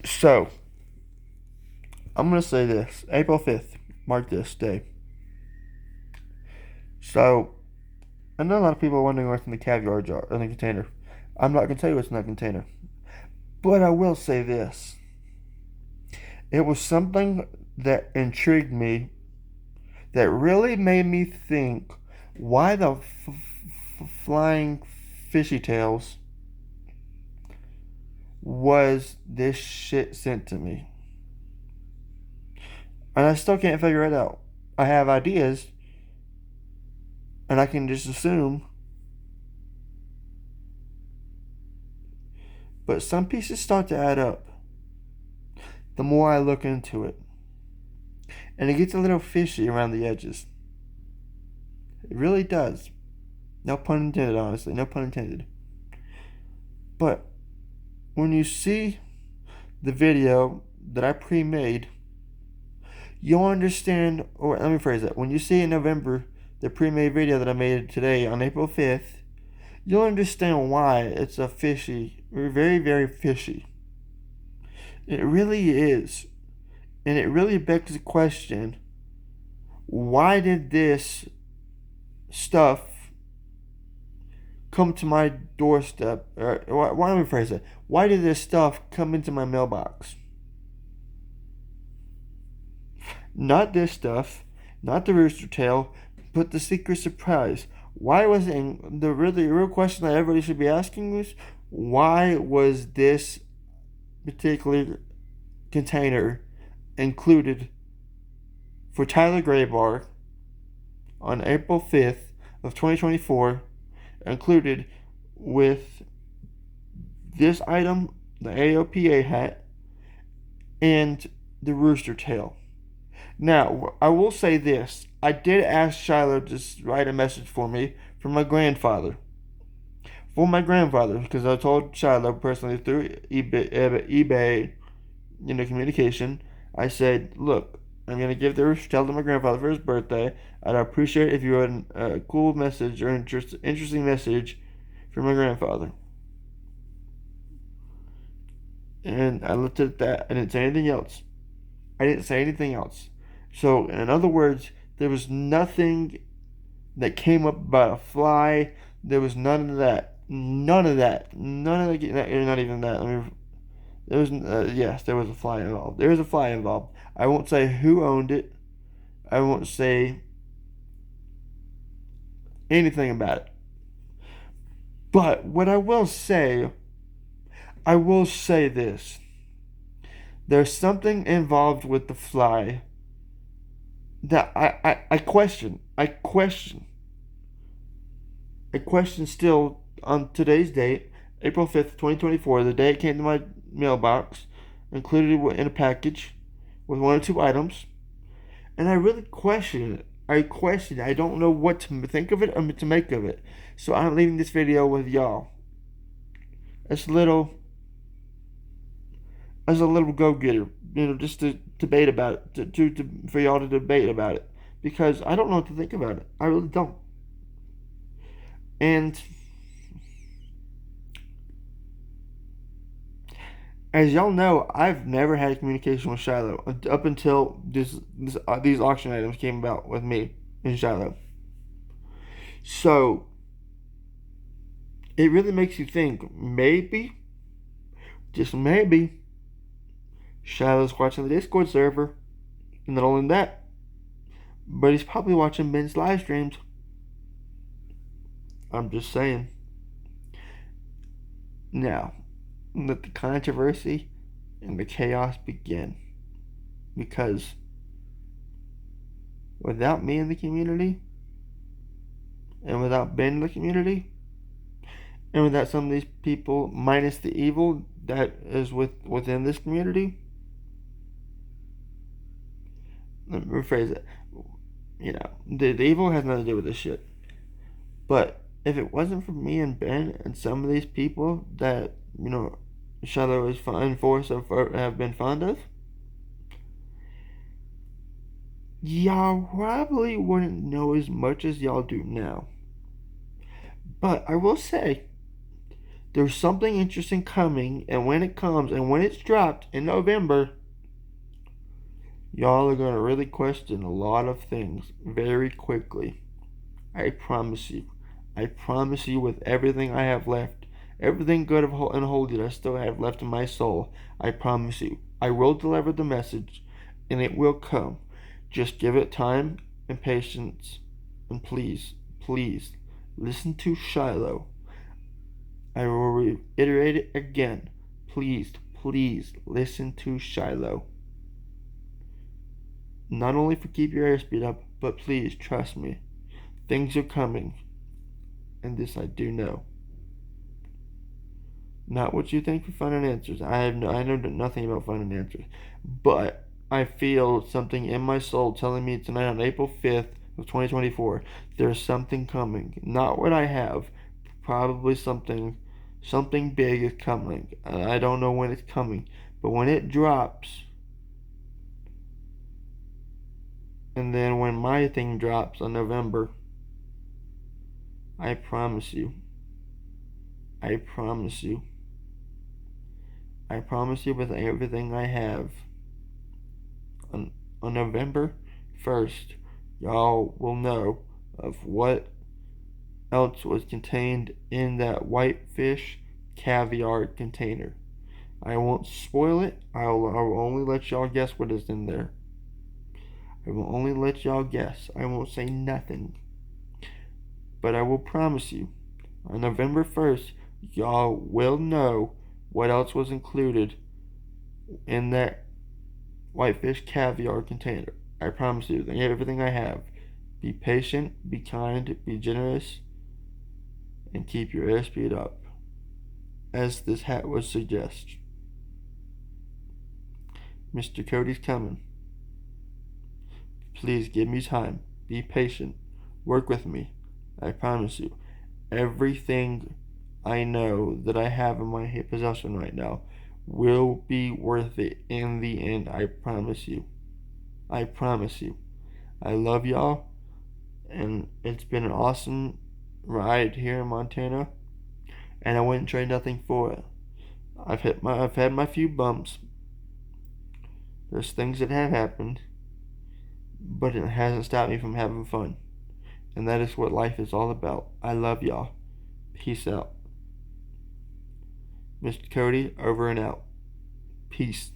So, I'm going to say this. April 5th, mark this day. So, I know a lot of people are wondering what's in the caviar jar, in the container. I'm not going to tell you what's in that container. But I will say this. It was something that intrigued me, that really made me think, why the flying fishy tails was this shit sent to me? And I still can't figure it out. I have ideas, and I can just assume, but some pieces start to add up the more I look into it. And it gets a little fishy around the edges. It really does. No pun intended, honestly. No pun intended. But when you see the video that I pre-made, you'll understand, or let me phrase that. When you see in November the pre-made video that I made today on April 5th, you'll understand why it's a fishy, very, very fishy. It really is. And it really begs the question, why did this stuff come to my doorstep? Or why don't we phrase it? Why did this stuff come into my mailbox? Not this stuff, not the rooster tail, but the secret surprise. Why was it, the real question that everybody should be asking is, why was this particular container included for Tyler Graybar on April 5th of 2024, included with this item, the AOPA hat, and the rooster tail? Now, I will say this. I did ask Shiloh to write a message for me from my grandfather. For my grandfather, because I told Shiloh personally through eBay communication, I said, look, I'm going to give the rooster tail to my grandfather for his birthday. I'd appreciate if you had a cool message or interesting message from my grandfather. And I looked at that. I didn't say anything else. So, in other words, there was nothing that came up about a fly. There was none of that. None of that. None of that. Not even that. I mean, there was, yes, there was a fly involved. There was a fly involved. I won't say who owned it. I won't say anything about it. But what I will say this. There's something involved with the fly that I question. I question still on today's date, April 5th, 2024, the day it came to my mailbox, included in a package with one or two items. And I really question it. I don't know what to think of it or to make of it. So I'm leaving this video with y'all. As a little go-getter, just to debate about it, for y'all to debate about it, because I don't know what to think about it. I really don't. And as y'all know, I've never had communication with Shiloh up until these auction items came about with me and Shiloh. So it really makes you think, maybe, just maybe, Shiloh's watching the Discord server, and not only that, but he's probably watching Ben's live streams. I'm just saying. Now, let the controversy and the chaos begin. Because without me in the community, and without Ben in the community, and without some of these people, minus the evil that is within this community, let me rephrase it. The evil has nothing to do with this shit. But if it wasn't for me and Ben and some of these people that, Shiloh is enforced or have been fond of, y'all probably wouldn't know as much as y'all do now. But I will say, There's something interesting coming, and when it comes and when it's dropped in November, y'all are going to really question a lot of things very quickly. I promise you. I promise you, with everything I have left, everything good and holy that I still have left in my soul, I promise you, I will deliver the message, and it will come. Just give it time and patience, and please, please, listen to Shiloh. I will reiterate it again. Please, please, listen to Shiloh. Not only for keep your airspeed up, but please trust me. Things are coming, and this I do know. Not what you think for finding answers. I know nothing about finding answers, but I feel something in my soul telling me tonight on April 5th of 2024, there's something coming. Not what I have, probably something big is coming. I don't know when it's coming, but when it drops, and then when my thing drops on November, I promise you, I promise you, I promise you with everything I have, on November 1st, y'all will know of what else was contained in that whitefish caviar container. I won't spoil it. I will only let y'all guess what is in there. I will only let y'all guess. I won't say nothing. But I will promise you, on November 1st, y'all will know what else was included in that whitefish caviar container. I promise you, everything I have. Be patient, be kind, be generous, and keep your airspeed up, as this hat would suggest. Mr. Cody's coming. Please give me time. Be patient. Work with me. I promise you, everything I know that I have in my possession right now will be worth it in the end. I promise you. I promise you. I love y'all, and it's been an awesome ride here in Montana, and I wouldn't trade nothing for it. I've had my few bumps. There's things that have happened, but it hasn't stopped me from having fun. And that is what life is all about. I love y'all. Peace out. Mr. Cody, over and out. Peace.